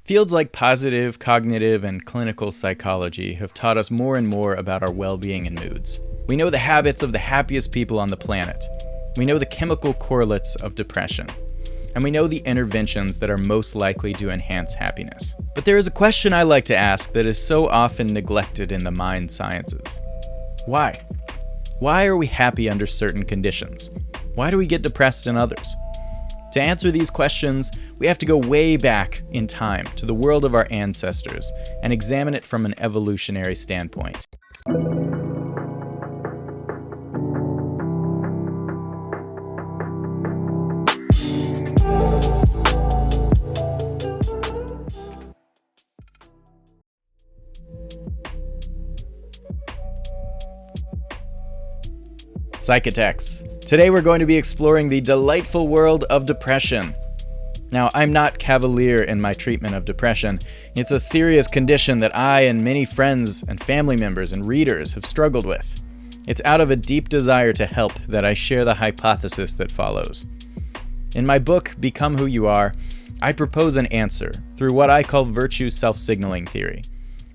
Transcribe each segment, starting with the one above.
Fields like positive, cognitive, and clinical psychology have taught us more and more about our well-being and moods. We know the habits of the happiest people on the planet. We know the chemical correlates of depression. And we know the interventions that are most likely to enhance happiness. But there is a question I like to ask that is so often neglected in the mind sciences. Why? Why are we happy under certain conditions? Why do we get depressed in others? To answer these questions, we have to go way back in time to the world of our ancestors and examine it from an evolutionary standpoint. Psychitects. Today we're going to be exploring the delightful world of depression. Now, I'm not cavalier in my treatment of depression. It's a serious condition that I and many friends and family members and readers have struggled with. It's out of a deep desire to help that I share the hypothesis that follows. In my book, Become Who You Are, I propose an answer through what I call virtue self-signaling theory,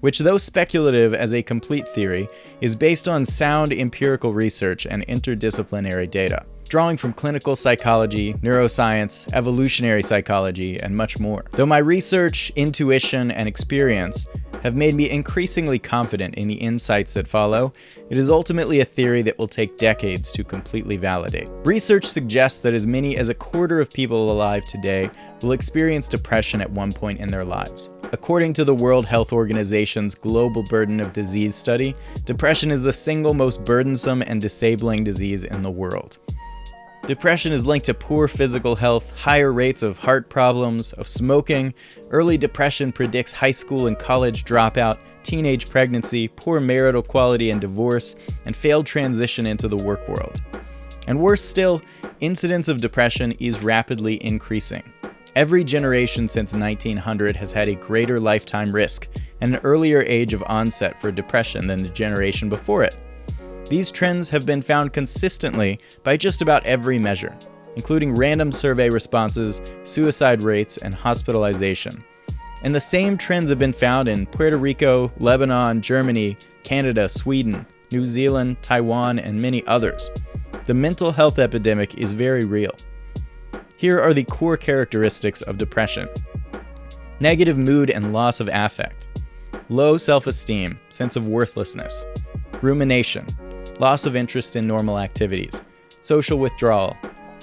which, though speculative as a complete theory, is based on sound empirical research and interdisciplinary data, drawing from clinical psychology, neuroscience, evolutionary psychology, and much more. Though my research, intuition, and experience have made me increasingly confident in the insights that follow, it is ultimately a theory that will take decades to completely validate. Research suggests that as many as a quarter of people alive today will experience depression at one point in their lives. According to the World Health Organization's Global Burden of Disease study, depression is the single most burdensome and disabling disease in the world. Depression is linked to poor physical health, higher rates of heart problems, of smoking. Early depression predicts high school and college dropout, teenage pregnancy, poor marital quality and divorce, and failed transition into the work world. And worse still, incidence of depression is rapidly increasing. Every generation since 1900 has had a greater lifetime risk and an earlier age of onset for depression than the generation before it. These trends have been found consistently by just about every measure, including random survey responses, suicide rates, and hospitalization. And the same trends have been found in Puerto Rico, Lebanon, Germany, Canada, Sweden, New Zealand, Taiwan, and many others. The mental health epidemic is very real. Here are the core characteristics of depression: negative mood and loss of affect, low self-esteem, sense of worthlessness, rumination, loss of interest in normal activities, social withdrawal,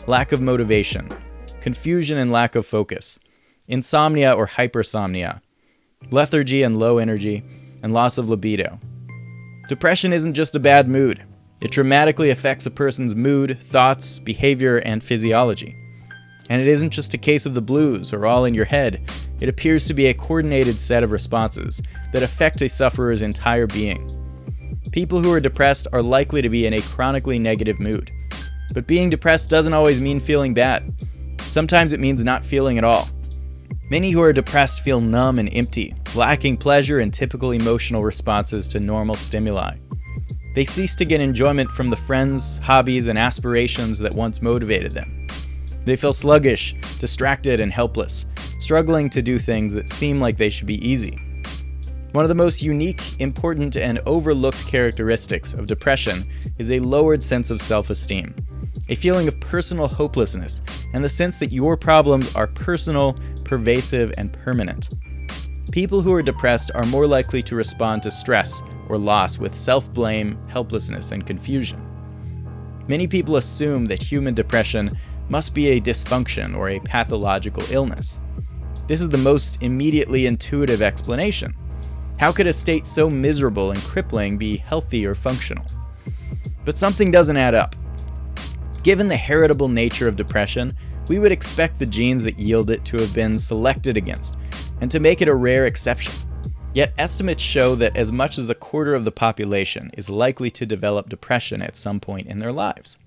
lack of motivation, confusion and lack of focus, insomnia or hypersomnia, lethargy and low energy, and loss of libido. Depression isn't just a bad mood. It dramatically affects a person's mood, thoughts, behavior, and physiology. And it isn't just a case of the blues or all in your head. It appears to be a coordinated set of responses that affect a sufferer's entire being. People who are depressed are likely to be in a chronically negative mood. But being depressed doesn't always mean feeling bad. Sometimes it means not feeling at all. Many who are depressed feel numb and empty, lacking pleasure and typical emotional responses to normal stimuli. They cease to get enjoyment from the friends, hobbies, and aspirations that once motivated them. They feel sluggish, distracted, and helpless, struggling to do things that seem like they should be easy. One of the most unique, important, and overlooked characteristics of depression is a lowered sense of self-esteem, a feeling of personal hopelessness, and the sense that your problems are personal, pervasive, and permanent. People who are depressed are more likely to respond to stress or loss with self-blame, helplessness, and confusion. Many people assume that human depression must be a dysfunction or a pathological illness. This is the most immediately intuitive explanation. How could a state so miserable and crippling be healthy or functional? But something doesn't add up. Given the heritable nature of depression, we would expect the genes that yield it to have been selected against, and to make it a rare exception. Yet estimates show that as much as a quarter of the population is likely to develop depression at some point in their lives.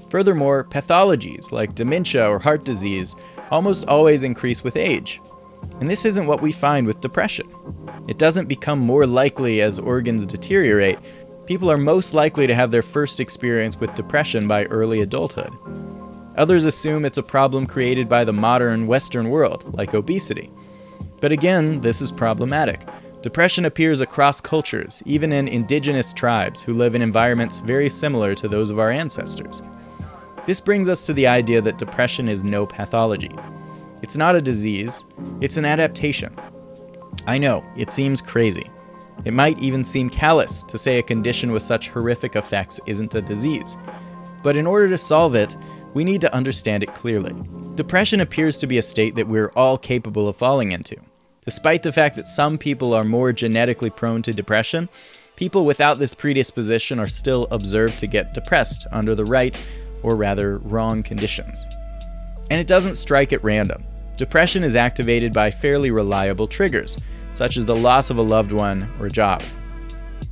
Furthermore, pathologies like dementia or heart disease almost always increase with age. And this isn't what we find with depression. It doesn't become more likely as organs deteriorate. People are most likely to have their first experience with depression by early adulthood. Others assume it's a problem created by the modern Western world, like obesity. But again, this is problematic. Depression appears across cultures, even in indigenous tribes who live in environments very similar to those of our ancestors. This brings us to the idea that depression is no pathology. It's not a disease, it's an adaptation. I know, it seems crazy. It might even seem callous to say a condition with such horrific effects isn't a disease. But in order to solve it, we need to understand it clearly. Depression appears to be a state that we're all capable of falling into. Despite the fact that some people are more genetically prone to depression, people without this predisposition are still observed to get depressed under the right, or rather wrong, conditions. And it doesn't strike at random. Depression is activated by fairly reliable triggers, such as the loss of a loved one or job.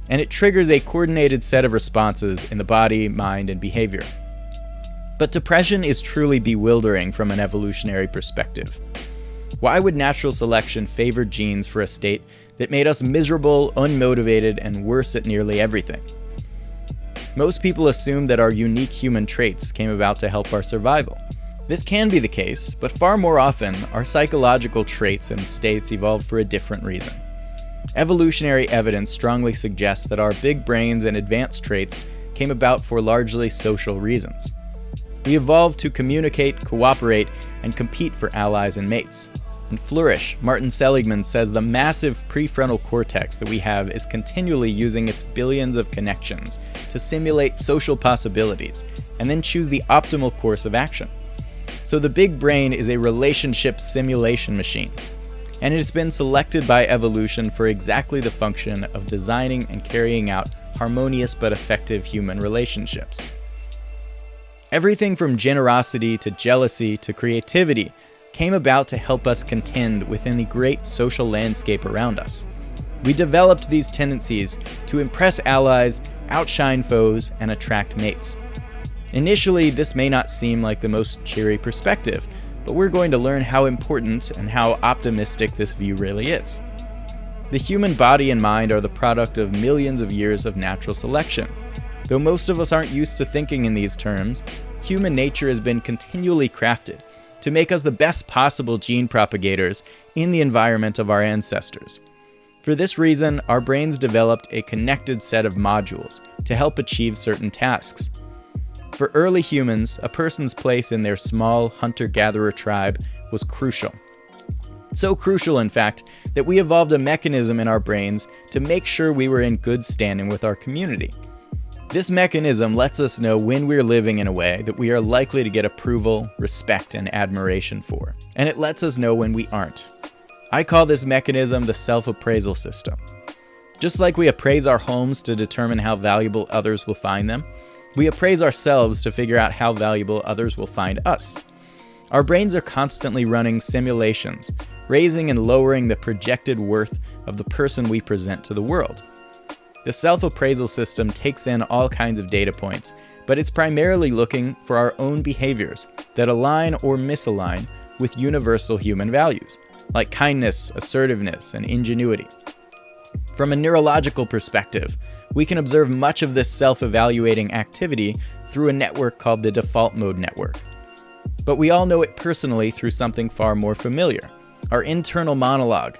And it triggers a coordinated set of responses in the body, mind, and behavior. But depression is truly bewildering from an evolutionary perspective. Why would natural selection favor genes for a state that made us miserable, unmotivated, and worse at nearly everything? Most people assume that our unique human traits came about to help our survival. This can be the case, but far more often, our psychological traits and states evolved for a different reason. Evolutionary evidence strongly suggests that our big brains and advanced traits came about for largely social reasons. We evolved to communicate, cooperate, and compete for allies and mates. In Flourish, Martin Seligman says the massive prefrontal cortex that we have is continually using its billions of connections to simulate social possibilities and then choose the optimal course of action. So the big brain is a relationship simulation machine, and it has been selected by evolution for exactly the function of designing and carrying out harmonious but effective human relationships. Everything from generosity to jealousy to creativity came about to help us contend within the great social landscape around us. We developed these tendencies to impress allies, outshine foes, and attract mates. Initially, this may not seem like the most cheery perspective, but we're going to learn how important and how optimistic this view really is. The human body and mind are the product of millions of years of natural selection. Though most of us aren't used to thinking in these terms, human nature has been continually crafted to make us the best possible gene propagators in the environment of our ancestors. For this reason, our brains developed a connected set of modules to help achieve certain tasks. For early humans, a person's place in their small hunter-gatherer tribe was crucial. So crucial, in fact, that we evolved a mechanism in our brains to make sure we were in good standing with our community. This mechanism lets us know when we're living in a way that we are likely to get approval, respect, and admiration for, and it lets us know when we aren't. I call this mechanism the self-appraisal system. Just like we appraise our homes to determine how valuable others will find them, we appraise ourselves to figure out how valuable others will find us. Our brains are constantly running simulations, raising and lowering the projected worth of the person we present to the world. The self-appraisal system takes in all kinds of data points, but it's primarily looking for our own behaviors that align or misalign with universal human values, like kindness, assertiveness, and ingenuity. From a neurological perspective, we can observe much of this self-evaluating activity through a network called the default mode network. But we all know it personally through something far more familiar, our internal monologue,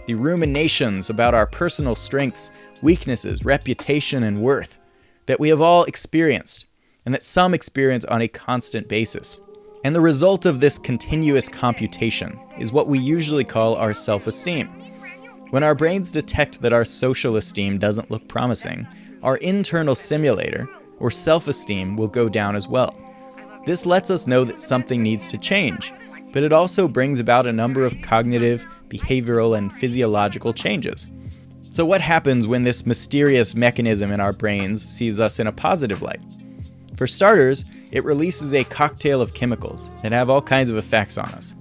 the ruminations about our personal strengths, weaknesses, reputation, and worth that we have all experienced, and that some experience on a constant basis. And the result of this continuous computation is what we usually call our self-esteem. When our brains detect that our social esteem doesn't look promising, our internal simulator, or self-esteem, will go down as well. This lets us know that something needs to change, but it also brings about a number of cognitive, behavioral, and physiological changes. So what happens when this mysterious mechanism in our brains sees us in a positive light? For starters, it releases a cocktail of chemicals that have all kinds of effects on us.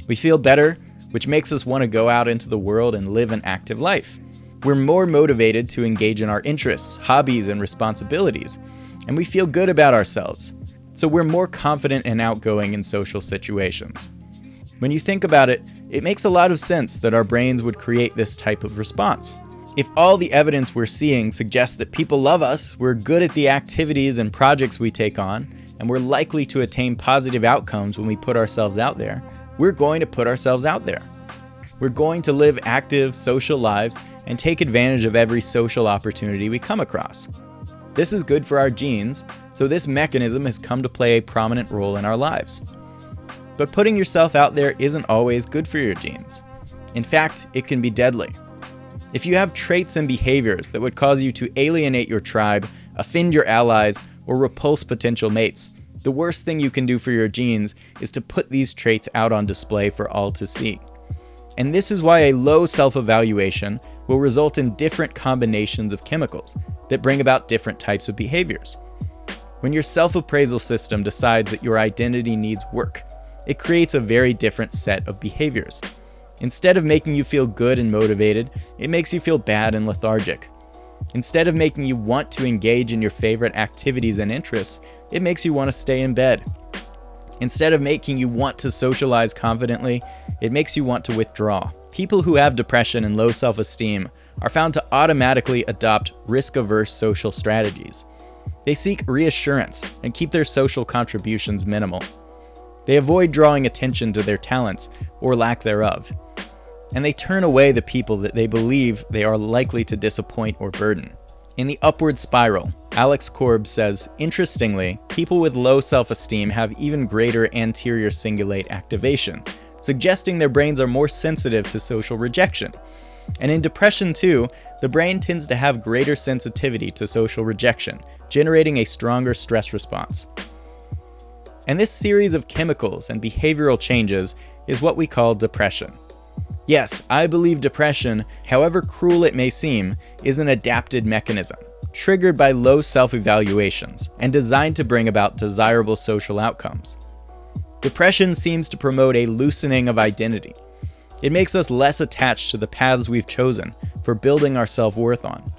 We feel better, which makes us want to go out into the world and live an active life. We're more motivated to engage in our interests, hobbies, and responsibilities, and we feel good about ourselves. So we're more confident and outgoing in social situations. When you think about it, it makes a lot of sense that our brains would create this type of response. If all the evidence we're seeing suggests that people love us, we're good at the activities and projects we take on, and we're likely to attain positive outcomes when we put ourselves out there, we're going to put ourselves out there. We're going to live active social lives and take advantage of every social opportunity we come across. This is good for our genes, so this mechanism has come to play a prominent role in our lives. But putting yourself out there isn't always good for your genes. In fact, it can be deadly. If you have traits and behaviors that would cause you to alienate your tribe, offend your allies, or repulse potential mates, the worst thing you can do for your genes is to put these traits out on display for all to see. And this is why a low self-evaluation will result in different combinations of chemicals that bring about different types of behaviors. When your self-appraisal system decides that your identity needs work, it creates a very different set of behaviors. Instead of making you feel good and motivated, it makes you feel bad and lethargic. Instead of making you want to engage in your favorite activities and interests, it makes you want to stay in bed. Instead of making you want to socialize confidently, it makes you want to withdraw. People who have depression and low self-esteem are found to automatically adopt risk-averse social strategies. They seek reassurance and keep their social contributions minimal. They avoid drawing attention to their talents or lack thereof. And they turn away the people that they believe they are likely to disappoint or burden. In The Upward Spiral, Alex Korb says, interestingly, people with low self-esteem have even greater anterior cingulate activation, suggesting their brains are more sensitive to social rejection. And in depression too, the brain tends to have greater sensitivity to social rejection, generating a stronger stress response. And this series of chemicals and behavioral changes is what we call depression. Yes, I believe depression, however cruel it may seem, is an adapted mechanism, triggered by low self-evaluations and designed to bring about desirable social outcomes. Depression seems to promote a loosening of identity. It makes us less attached to the paths we've chosen for building our self-worth on.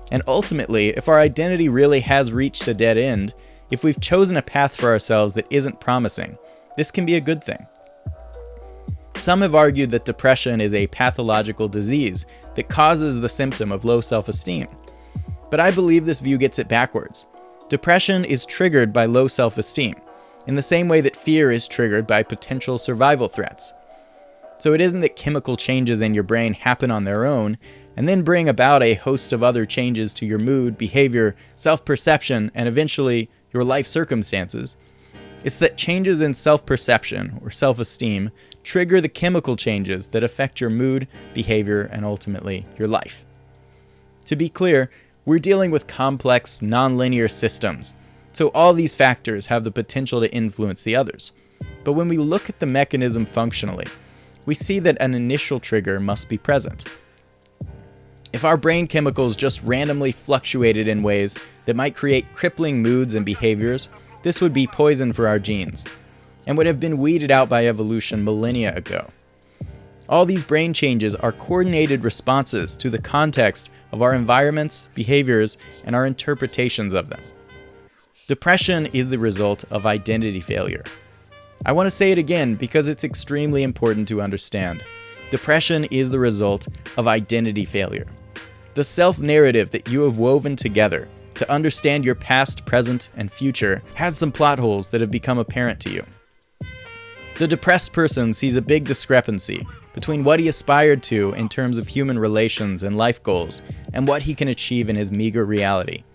And ultimately, if our identity really has reached a dead end, if we've chosen a path for ourselves that isn't promising, this can be a good thing. Some have argued that depression is a pathological disease that causes the symptom of low self-esteem. But I believe this view gets it backwards. Depression is triggered by low self-esteem, in the same way that fear is triggered by potential survival threats. So it isn't that chemical changes in your brain happen on their own and then bring about a host of other changes to your mood, behavior, self-perception, and eventually your life circumstances. It's that changes in self-perception or self-esteem trigger the chemical changes that affect your mood, behavior, and ultimately your life. To be clear, we're dealing with complex, nonlinear systems, so all these factors have the potential to influence the others. But when we look at the mechanism functionally, we see that an initial trigger must be present. If our brain chemicals just randomly fluctuated in ways that might create crippling moods and behaviors, this would be poison for our genes, and would have been weeded out by evolution millennia ago. All these brain changes are coordinated responses to the context of our environments, behaviors, and our interpretations of them. Depression is the result of identity failure. I want to say it again because it's extremely important to understand. Depression is the result of identity failure. The self-narrative that you have woven together to understand your past, present, and future has some plot holes that have become apparent to you. The depressed person sees a big discrepancy between what he aspired to in terms of human relations and life goals and what he can achieve in his meager reality.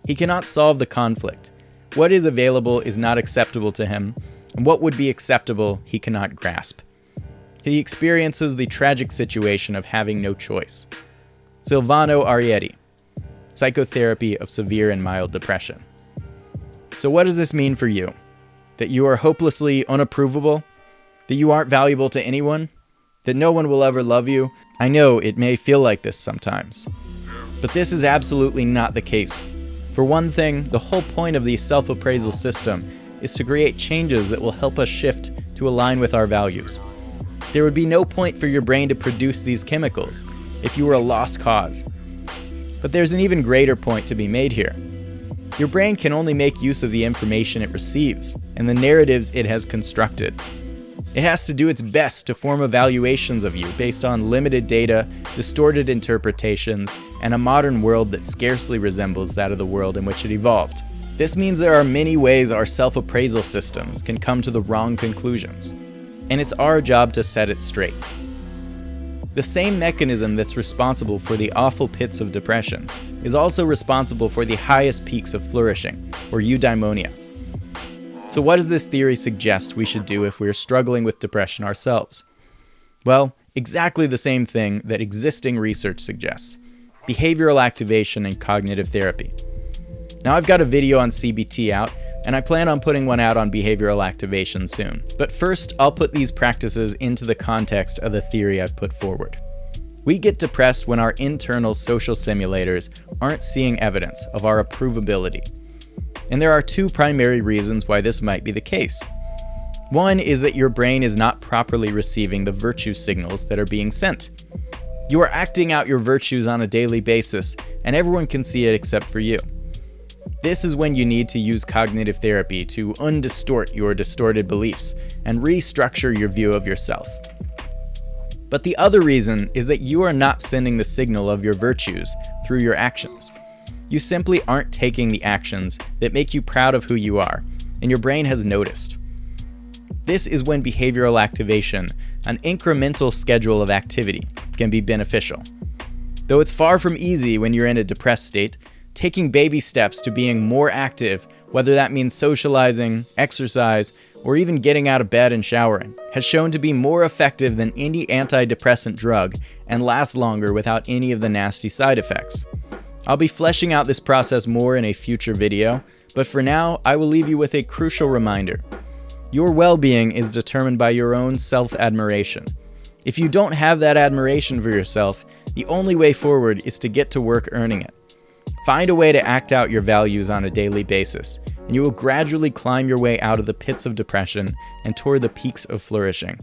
He cannot solve the conflict. What is available is not acceptable to him, and what would be acceptable he cannot grasp. He experiences the tragic situation of having no choice. Silvano Arietti, Psychotherapy of Severe and Mild Depression. So what does this mean for you? That you are hopelessly unapprovable? That you aren't valuable to anyone? That no one will ever love you? I know it may feel like this sometimes. But this is absolutely not the case. For one thing, the whole point of the self-appraisal system is to create changes that will help us shift to align with our values. There would be no point for your brain to produce these chemicals if you were a lost cause. But there's an even greater point to be made here. Your brain can only make use of the information it receives and the narratives it has constructed. It has to do its best to form evaluations of you based on limited data, distorted interpretations, and a modern world that scarcely resembles that of the world in which it evolved. This means there are many ways our self-appraisal systems can come to the wrong conclusions, and it's our job to set it straight. The same mechanism that's responsible for the awful pits of depression is also responsible for the highest peaks of flourishing, or eudaimonia. So what does this theory suggest we should do if we're struggling with depression ourselves? Well, exactly the same thing that existing research suggests: behavioral activation and cognitive therapy. Now, I've got a video on CBT out, and I plan on putting one out on behavioral activation soon. But first, I'll put these practices into the context of the theory I've put forward. We get depressed when our internal social simulators aren't seeing evidence of our approvability. And there are two primary reasons why this might be the case. One is that your brain is not properly receiving the virtue signals that are being sent. You are acting out your virtues on a daily basis, and everyone can see it except for you. This is when you need to use cognitive therapy to undistort your distorted beliefs and restructure your view of yourself. But the other reason is that you are not sending the signal of your virtues through your actions. You simply aren't taking the actions that make you proud of who you are, and your brain has noticed. This is when behavioral activation, an incremental schedule of activity, can be beneficial. Though it's far from easy when you're in a depressed state, taking baby steps to being more active, whether that means socializing, exercise, or even getting out of bed and showering, has shown to be more effective than any antidepressant drug and lasts longer without any of the nasty side effects. I'll be fleshing out this process more in a future video, but for now, I will leave you with a crucial reminder. Your well-being is determined by your own self-admiration. If you don't have that admiration for yourself, the only way forward is to get to work earning it. Find a way to act out your values on a daily basis, and you will gradually climb your way out of the pits of depression and toward the peaks of flourishing.